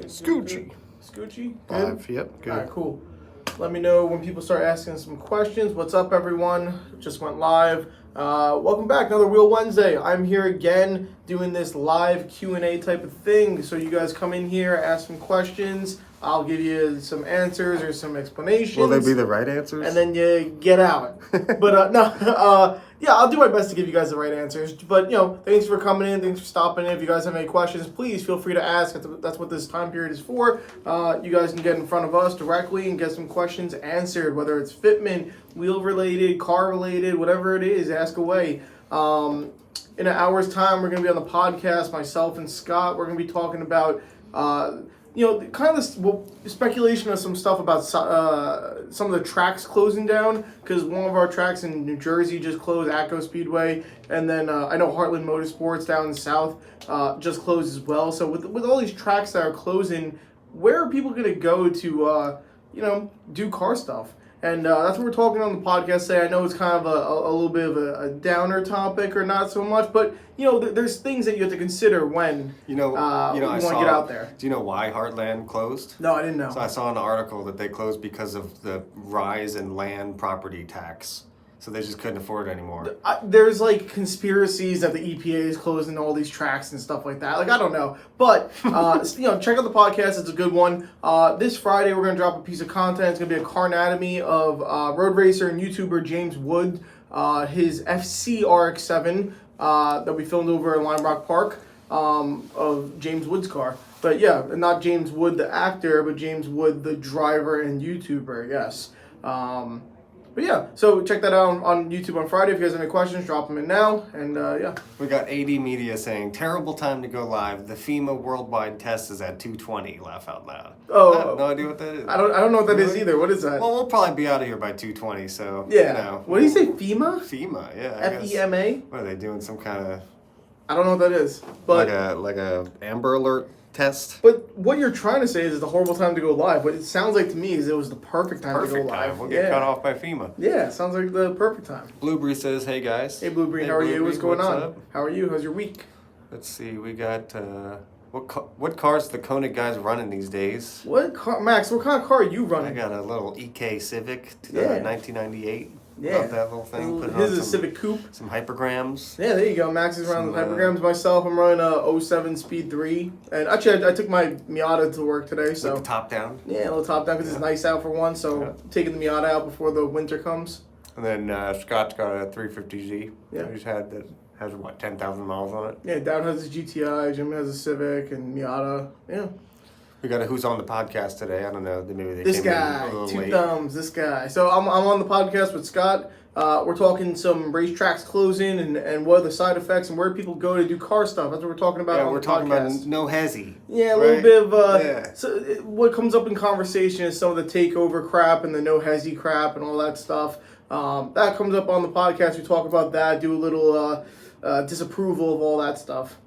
Scoochie. Scoochie? Good? Yep, good. All right, cool. Let me know when people start asking some questions. What's up, everyone? Just went live. Welcome back, another Wheel Wednesday. I'm here again doing this live Q&A type of thing. So you guys come in here, ask some questions. I'll give you some answers or some explanations. Will they be the right answers? And then you get out. But yeah, I'll do my best to give you guys the right answers. But, thanks for coming in. Thanks for stopping in. If you guys have any questions, please feel free to ask. That's what this time period is for. You guys can get in front of us directly and get some questions answered, whether it's fitment, wheel-related, car-related, whatever it is, ask away. In an hour's time, we're going to be on the podcast, myself and Scott. We're going to be talking about... kind of speculation of some stuff about some of the tracks closing down, because one of our tracks in New Jersey just closed, Atco Speedway, and then I know Heartland Motorsports down in the south just closed as well. So with all these tracks that are closing, where are people going to go to, do car stuff? And that's what we're talking on the podcast today. I know it's kind of a little bit of a downer topic, or not so much, but there's things that you have to consider when you want to get out there. Do you know why Heartland closed? No, I didn't know. So I saw an article that they closed because of the rise in land property tax. So they just couldn't afford it anymore. There's conspiracies that the EPA is closing all these tracks and stuff like that. I don't know. But, check out the podcast. It's a good one. This Friday, we're going to drop a piece of content. It's going to be a car anatomy of road racer and YouTuber James Wood, his FC RX-7 that we filmed over in Lime Rock Park of James Wood's car. But, yeah, not James Wood, the actor, but James Wood, the driver and YouTuber, yes. But yeah, so check that out on YouTube on Friday. If you guys have any questions, drop them in now. And yeah. We got AD Media saying, terrible time to go live. The FEMA worldwide test is at 2:20. Laugh out loud. Oh. I have no idea what that is. I don't know what that is either. What is that? Well, we'll probably be out of here by 2:20, so, yeah. What do you say, FEMA? FEMA, yeah. F-E-M-A? What are they doing, some kind of... I don't know what that is. But Like a Amber Alert test. But what you're trying to say is it's a horrible time to go live. What it sounds like to me is it was the perfect time to go live. We'll get cut off by FEMA. Yeah, sounds like the perfect time. Blueberry says, hey guys. Hey Blueberry, how are you? What's going on? Up? How are you? How's your week? Let's see, we got, what cars the KONIG guys running these days? What car, Max, what kind of car are you running? I got a little EK Civic, 1998. Yeah. Love that little thing. Put His is a Civic Coupe. Some hypergrams. Yeah, there you go. Max is running the hypergrams. Myself, I'm running a 07 Speed 3. And actually, I took my Miata to work today. So with the top down? Yeah, a little top down because it's nice out for one. So taking the Miata out before the winter comes. And then Scott's got a 350Z. Yeah. He's had that. Has, 10,000 miles on it? Yeah, Down has a GTI, Jim has a Civic, and Miata. Yeah. We got a who's on the podcast today. I don't know. Maybe they this came guy, in a little two late. thumbs. This guy. So I'm on the podcast with Scott. We're talking some racetracks closing and what are the side effects and where do people go to do car stuff. That's what we're talking about. Yeah, on we're the talking podcast. about no hezzy. Yeah, a little bit of So what comes up in conversation is some of the takeover crap and the no hezzy crap and all that stuff. That comes up on the podcast. We talk about that. Do a little disapproval of all that stuff.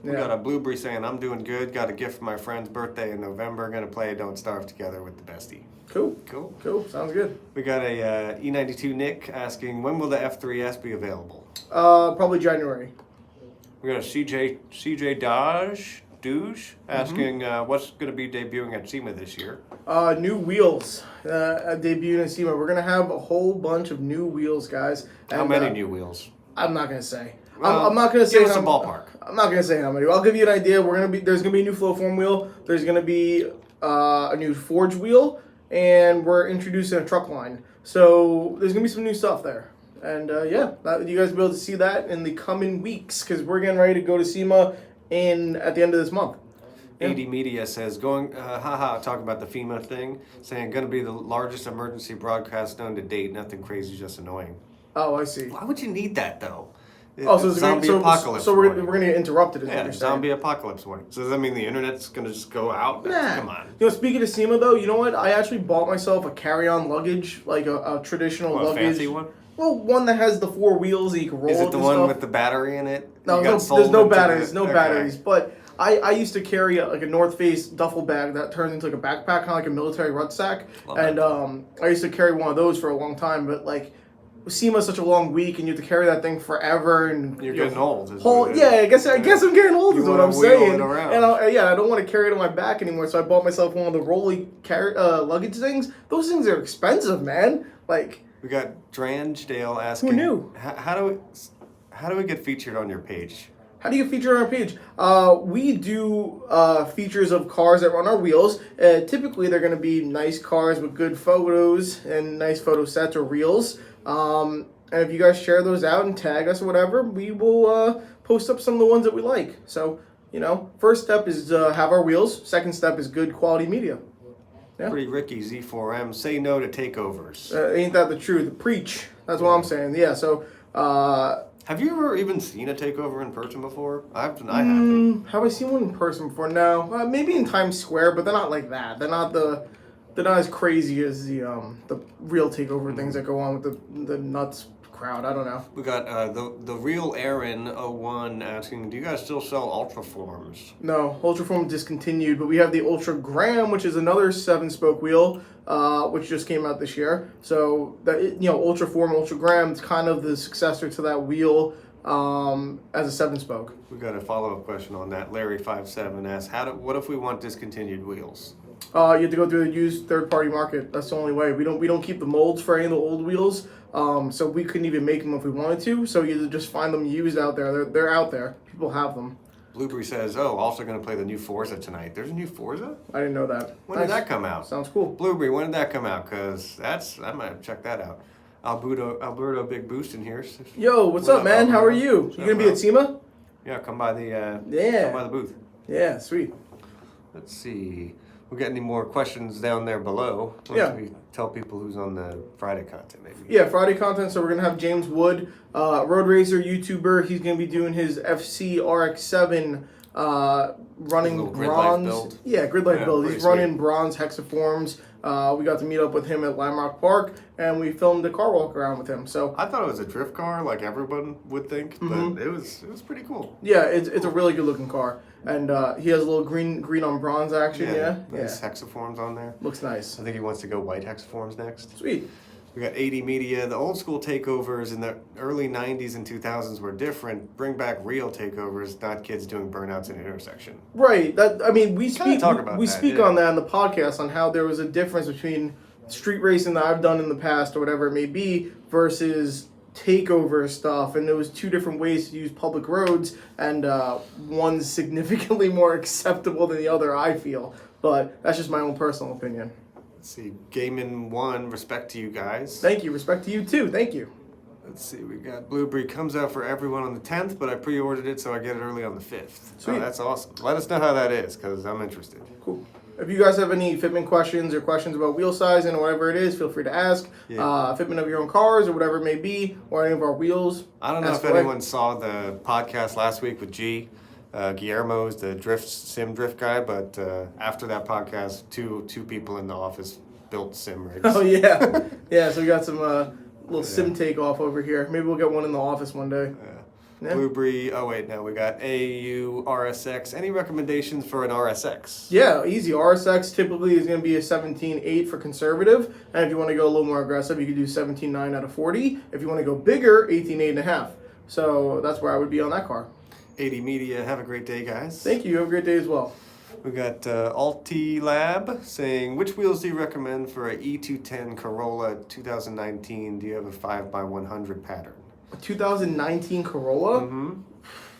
We got a Blueberry saying, I'm doing good. Got a gift for my friend's birthday in November. Going to play Don't Starve together with the bestie. Cool. Sounds good. We got a E92 Nick asking, when will the F3S be available? Probably January. We got a CJ Douche asking, what's going to be debuting at SEMA this year? New wheels debuting at SEMA. We're going to have a whole bunch of new wheels, guys. And, how many new wheels? I'm not going to say. I'm not going to say give us a ballpark. I'm not going to say how many. I'll give you an idea. There's going to be a new flow form wheel. There's going to be a new forge wheel, and we're introducing a truck line. So there's going to be some new stuff there. And you guys will be able to see that in the coming weeks because we're getting ready to go to SEMA at the end of this month. Yeah. AD Media says, talking about the FEMA thing, saying going to be the largest emergency broadcast known to date. Nothing crazy, just annoying. Oh, I see. Why would you need that though? Oh, so zombie apocalypse. So we're gonna get interrupted. Is what you're zombie apocalypse warning. So does that mean the internet's gonna just go out? Nah. Come on. Speaking of SEMA though, you know what? I actually bought myself a carry-on luggage, like a traditional luggage. A fancy one? Well, one that has the 4 wheels that you can roll. Is it the one stuff. with the battery in it? No, there's no batteries. No batteries. But I used to carry a North Face duffel bag that turns into like a backpack, kind of like a military rucksack. I used to carry one of those for a long time. But SEMA's such a long week, and you have to carry that thing forever. And You're getting old. Is what it is. Yeah, I guess I'm getting old. Is what I'm saying. It around. And I don't want to carry it on my back anymore. So I bought myself one of the rolly luggage things. Those things are expensive, man. Like, we got Drange asking. Who knew? How do we get featured on your page? How do you feature on our page? We do features of cars that run our wheels. Typically, they're going to be nice cars with good photos and nice photo sets or reels. And if you guys share those out and tag us or whatever, we will post up some of the ones that we like. So, first step is have our wheels. Second step is good quality media. Yeah. Pretty Ricky Z4M. Say no to takeovers. Ain't that the truth? Preach. That's what I'm saying. Yeah, so... have you ever even seen a takeover in person before? I haven't. Have I seen one in person before? No. Maybe in Times Square, but they're not like that. They're not as crazy as the real takeover things that go on with the nuts crowd. I don't know. We got the real Aaron 01 asking, do you guys still sell Ultraforms? No, Ultraform discontinued, but we have the Ultra Gram, which is another 7-spoke wheel, which just came out this year. So that Ultraform, Ultra Gram is kind of the successor to that wheel as a 7-spoke. We got a follow-up question on that. Larry57 asks, what if we want discontinued wheels? You have to go through the used third-party market. That's the only way. We don't keep the molds for any of the old wheels, so we couldn't even make them if we wanted to. So you just find them used out there. They're out there. People have them. Blueberry says, also going to play the new Forza tonight. There's a new Forza? I didn't know that. When did that come out? Sounds cool. Blueberry, when did that come out? Because I might have checked that out. Alberto Big Boost in here. Yo, what's up, man? How are you? You going to be at SEMA? Yeah, come by the come by the booth. Yeah, sweet. Let's see. We got any more questions down there below? We tell people who's on the Friday content, maybe. Yeah, Friday content. So we're gonna have James Wood, road racer, YouTuber. He's gonna be doing his FC RX-7 running bronze. Build. Yeah, grid life build. He's sweet. running bronze hexaforms. We got to meet up with him at Lime Rock Park, and we filmed a car walk around with him. So I thought it was a drift car, like everyone would think, but it was pretty cool. Yeah, it's a really good looking car, and he has a little green on bronze action. Nice hexaforms on there. Looks nice. I think he wants to go white hexaforms next. Sweet. We got 80 Media. The old school takeovers in the early 90s and 2000s were different. Bring back real takeovers, not kids doing burnouts in an intersection. Right. We speak on that in the podcast on how there was a difference between street racing that I've done in the past or whatever it may be versus takeover stuff, and there was two different ways to use public roads, and one's significantly more acceptable than the other, I feel. But that's just my own personal opinion. Let's see, Gaiman 1, respect to you guys. Thank you, respect to you too, thank you. Let's see, we got Blueberry comes out for everyone on the 10th, but I pre-ordered it so I get it early on the 5th. Sweet. Oh, that's awesome. Let us know how that is, because I'm interested. Cool. If you guys have any fitment questions or questions about wheel sizing or whatever it is, feel free to ask. Yeah. Fitment of your own cars or whatever it may be, or any of our wheels. I don't know if anyone saw the podcast last week with G. Guillermo's the sim drift guy, but after that podcast, two people in the office built sim rigs. Oh yeah, yeah. So we got some little sim takeoff over here. Maybe we'll get one in the office one day. Yeah. Blueberry. Oh wait, no, we got AU RSX. Any recommendations for an RSX? Yeah, easy. RSX typically is going to be a 17.8 for conservative, and if you want to go a little more aggressive, you could do 17.9 out of 40. If you want to go bigger, 18.8.5. So that's where I would be on that car. 80 Media. Have a great day, guys. Thank you. Have a great day as well. We got Alti Lab saying, which wheels do you recommend for a E210 Corolla 2019? Do you have a 5x100 pattern? A 2019 Corolla? Mm-hmm.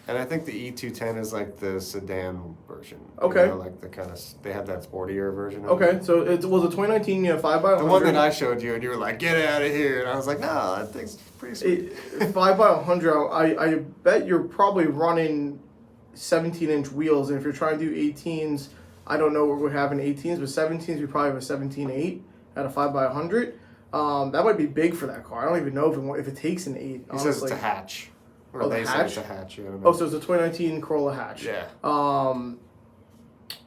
And I think the E210 is like the sedan version. Okay. You know, like the kind of, they have that sportier version. Okay, so it was a 2019 5x100. The one that I showed you, and you were like, get out of here. And I was like, no, that thing's pretty sweet. 5x100, I bet you're probably running 17-inch wheels, and if you're trying to do 18s, I don't know what we have in 18s, but 17s we probably have a 17.8 at a 5x100. That might be big for that car. I don't even know if it takes an 8. He honestly. says it's a hatch. Or the they hatch? say it's a hatch. Yeah, Oh, so it's a 2019 Corolla hatch. Yeah.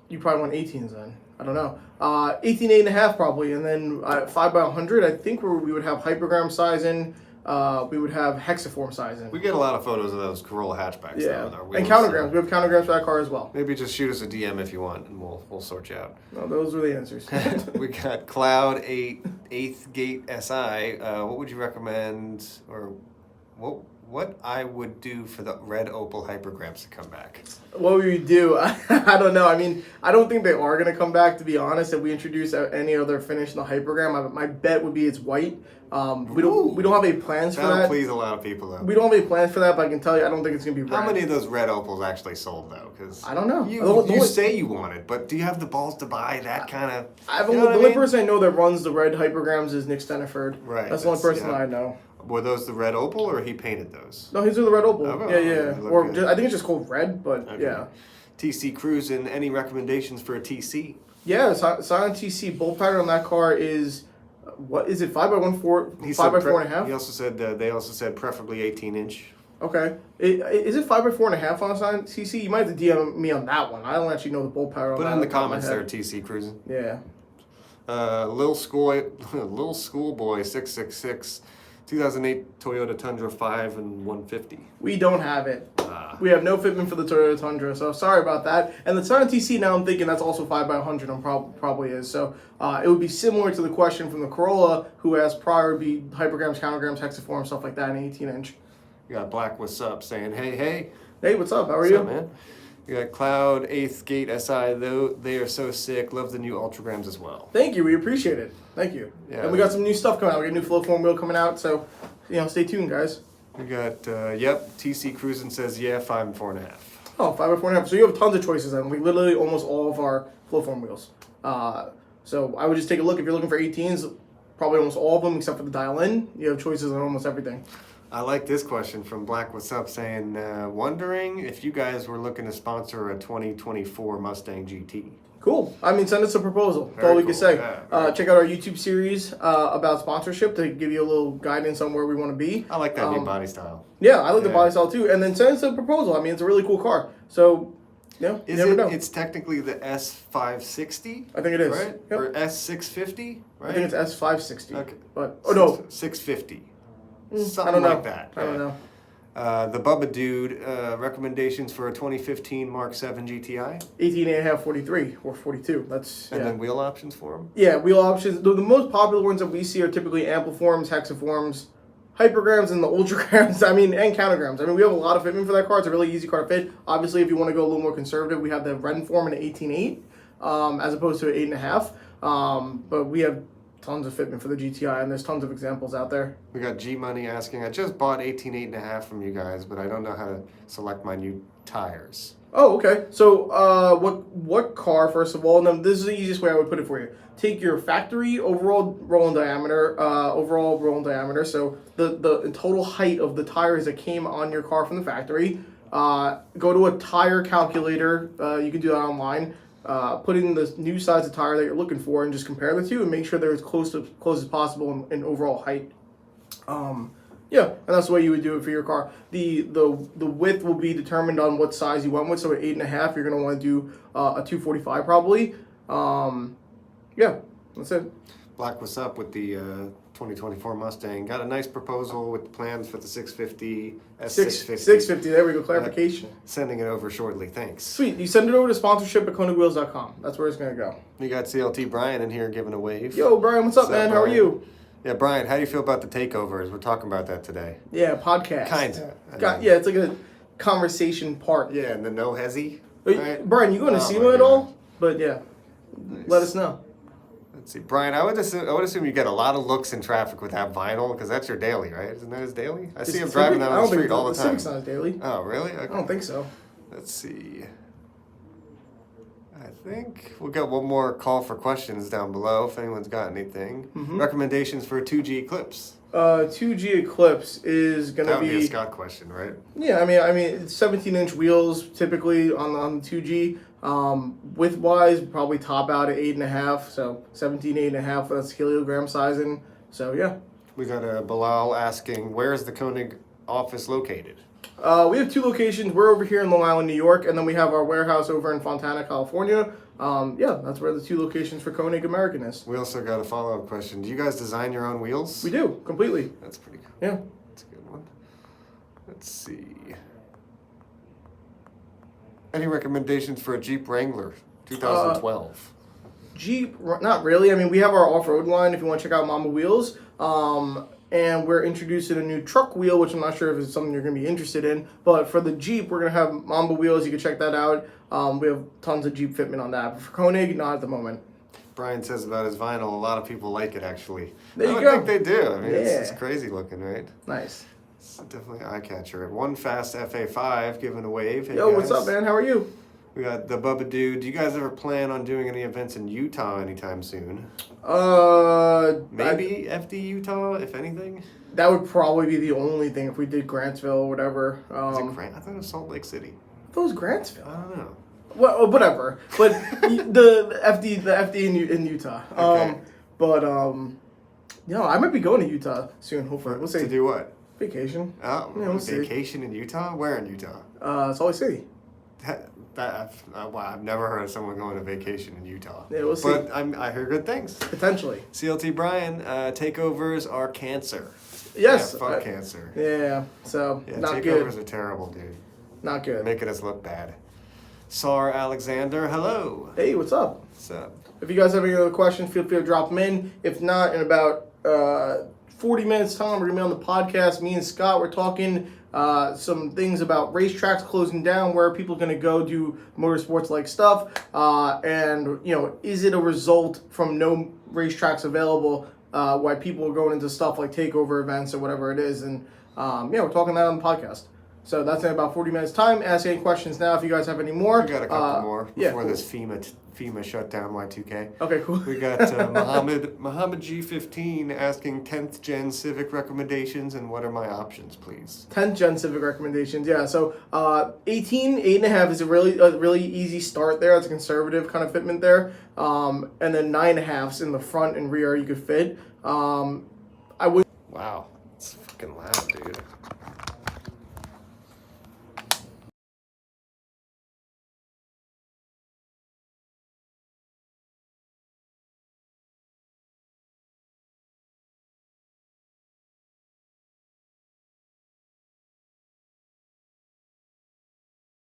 You probably want 18s then. I don't know. 18.8.5 probably, and then 5x100. I think we would have hypergram sizing. We would have hexaform sizing. We get a lot of photos of those Corolla hatchbacks. Yeah, though, in our wheels, and countergrams. We have countergrams for that car as well. Maybe just shoot us a DM if you want, and we'll sort you out. No, those are the answers. We got Cloud 8th Gate SI. What would you recommend, or what I would do for the red opal hypergrams to come back? What would you do? I don't know. I mean, I don't think they are going to come back, to be honest. If we introduce any other finish in the hypergram, my bet would be it's white. We don't have any plans for that. That'll please a lot of people, though. We don't have any plans for that, but I can tell you, I don't think it's going to be red. How many of those red opals actually sold, though? Because I don't know. You say you want it, but do you have the balls to buy that kind of... The only person I know that runs the red hypergrams is Nick Steniford. Right. That's the only person I know. Were those the red opal, or he painted those? No, he's with the red opal. Oh, yeah. Or I think it's just called red, but okay. yeah. TC Cruising, any recommendations for a TC? Yeah, Silent TC bolt pattern on that car is, what is it, 5x1.4, 5x4.5? He also said, they also said preferably 18-inch. Okay. Is it 5x4.5 on a Silent TC? You might have to DM me on that one. I don't actually know the bolt pattern on that. Put it in the comments there, TC Cruising. Yeah. Lil Schoolboy 666, 2008 Toyota Tundra 5 and 150. We don't have it. We have no fitment for the Toyota Tundra, so sorry about that. And the Silent TC, now I'm thinking that's also 5x100 and probably is. So it would be similar to the question from the Corolla, who asked prior would be hypergrams, countergrams, hexaform, stuff like that, in 18-inch. You got Black What's Up saying, hey. Hey, what's up? How are you? What's up, man? You got Cloud 8th Gate SI, though they are so sick. Love the new Ultragrams as well. Thank you. We appreciate it. Thank you. Yeah. And we got some new stuff coming out. We got a new flow form wheel coming out, so stay tuned, guys. We got TC Cruising says 5 and 4.5. Oh, 5x4.5. So you have tons of choices, and we literally almost all of our flow form wheels. So I would just take a look. If you're looking for 18s, probably almost all of them except for the dial-in. You have choices on almost everything. I like this question from Black What's Up saying, wondering if you guys were looking to sponsor a 2024 Mustang GT. Cool. I mean, send us a proposal. That's all we can say. Yeah, check out our YouTube series about sponsorship to give you a little guidance on where we want to be. I like that new body style. Yeah, I like the body style too. And then send us a proposal. I mean, it's a really cool car. So, you never know. It's technically the S560? I think it is. Right? Yep. Or S650? Right? I think it's S560. Okay. But, 650. I don't know. Like that. I don't know. The Bubba Dude, recommendations for a 2015 Mark 7 GTI? 18.5, 43, or 42. And then wheel options for them? Yeah, wheel options. The most popular ones that we see are typically ampliforms, hexaforms, hypergrams, and the ultragrams, and countergrams. We have a lot of fitment for that car. It's a really easy car to fit. Obviously, if you want to go a little more conservative, we have the Renform in an 18.8 as opposed to an 8.5. But we have tons of fitment for the GTI, and there's tons of examples out there. We got G Money asking, I just bought 18.8.5 from you guys, but I don't know how to select my new tires. Oh, okay. So, what car, first of all, and this is the easiest way I would put it for you. Take your factory overall rolling diameter, so the total height of the tires that came on your car from the factory. Go to a tire calculator. You can do that online. Put in the new size of tire that you're looking for and just compare the two and make sure they're as close as possible in overall height. And that's the way you would do it for your car. The width will be determined on what size you went with. So at 8.5, you're gonna want to do a 245 probably. That's it. Black, what's up with the 2024 Mustang? Got a nice proposal with plans for the 650, S650. 650, there we go, clarification. Sending it over shortly, thanks. Sweet, you send it over to sponsorship at KONIGWHEELS.com. That's where it's going to go. We got CLT Brian in here giving a wave. Yo, Brian, what's up, man? How are you? Yeah, Brian, how do you feel about the takeovers? We're talking about that today. Yeah, podcast. Kinda. Yeah, it's like a conversation part. Yeah, and the no hezzy. Right? Brian, you going to SEMA at all? But yeah, nice. Let us know. Let's see, Brian. I would assume you get a lot of looks in traffic with that vinyl because that's your daily, right? Isn't that his daily? I see him driving down the street all the time. The Civic's not his daily. Oh, really? Okay. I don't think so. Let's see. I think we'll get one more call for questions down below if anyone's got anything. Mm-hmm. Recommendations for a 2G Eclipse. 2G Eclipse is going to be... That would be a Scott question, right? Yeah, I mean, it's 17-inch wheels typically on the 2G. Width-wise, probably top out at 8.5, so 17, 8.5, that's kilogram sizing. So, yeah. We got Bilal asking, where is the Konig office located? We have two locations. We're over here in Long Island, New York, and then we have our warehouse over in Fontana, California. That's where the two locations for Konig American is. We also got a follow-up question. Do you guys design your own wheels? We do, completely. That's pretty cool. Yeah. That's a good one. Let's see. Any recommendations for a Jeep Wrangler 2012? Jeep, not really. I mean, we have our off-road line if you want to check out Mamba Wheels. And we're introducing a new truck wheel, which I'm not sure if it's something you're going to be interested in. But for the Jeep, we're going to have Mamba Wheels. You can check that out. We have tons of Jeep fitment on that. But for Konig, not at the moment. Brian says about his vinyl, a lot of people like it, actually. There you I go. think they do. I mean, Yeah. it's crazy looking, right? Nice. It's definitely an eye catcher. One Fast FA5 giving a wave. Hey, Yo, guys. what's up, man? How are you? We got the Bubba Dude. Do you guys ever plan on doing any events in Utah anytime soon? Maybe FD Utah, if anything. That would probably be the only thing if we did Grantsville or whatever. Is it Grant? I thought it was Salt Lake City. I thought it was Grantsville. I don't know. Well, whatever. But the FD in Utah. Okay. I might be going to Utah soon. Hopefully, we'll see. To do what? Vacation. Oh, Yeah, we'll see. vacation in Utah? Where in Utah? Salt Lake City. Wow, I've never heard of someone going on vacation in Utah. Yeah, we'll see. But I hear good things. Potentially. CLT Brian, takeovers are cancer. Yes. Yeah, fuck cancer. Yeah. So Yeah, not takeovers good. are terrible, dude. Not good. Making us look bad. Sar Alexander, hello. Hey, what's up? What's up? If you guys have any other questions, feel free to drop them in. If not, in about 40 minutes time, we're gonna be on the podcast. Me and Scott, we're talking some things about racetracks closing down, where people are gonna go do motorsports like stuff, and is it a result from no racetracks available? Why people are going into stuff like takeover events or whatever it is, and we're talking that on the podcast. So that's in about 40 minutes time. Ask any questions now if you guys have any more. We got a couple more before cool. this FEMA shut down Y2K. Okay, cool. We got Muhammad G15 asking 10th gen Civic recommendations and what are my options, please. 10th gen Civic recommendations, yeah. So 8.5 is a really easy start there. It's a conservative kind of fitment there. And then 9.5s in the front and rear you could fit. Wow, it's fucking loud, dude.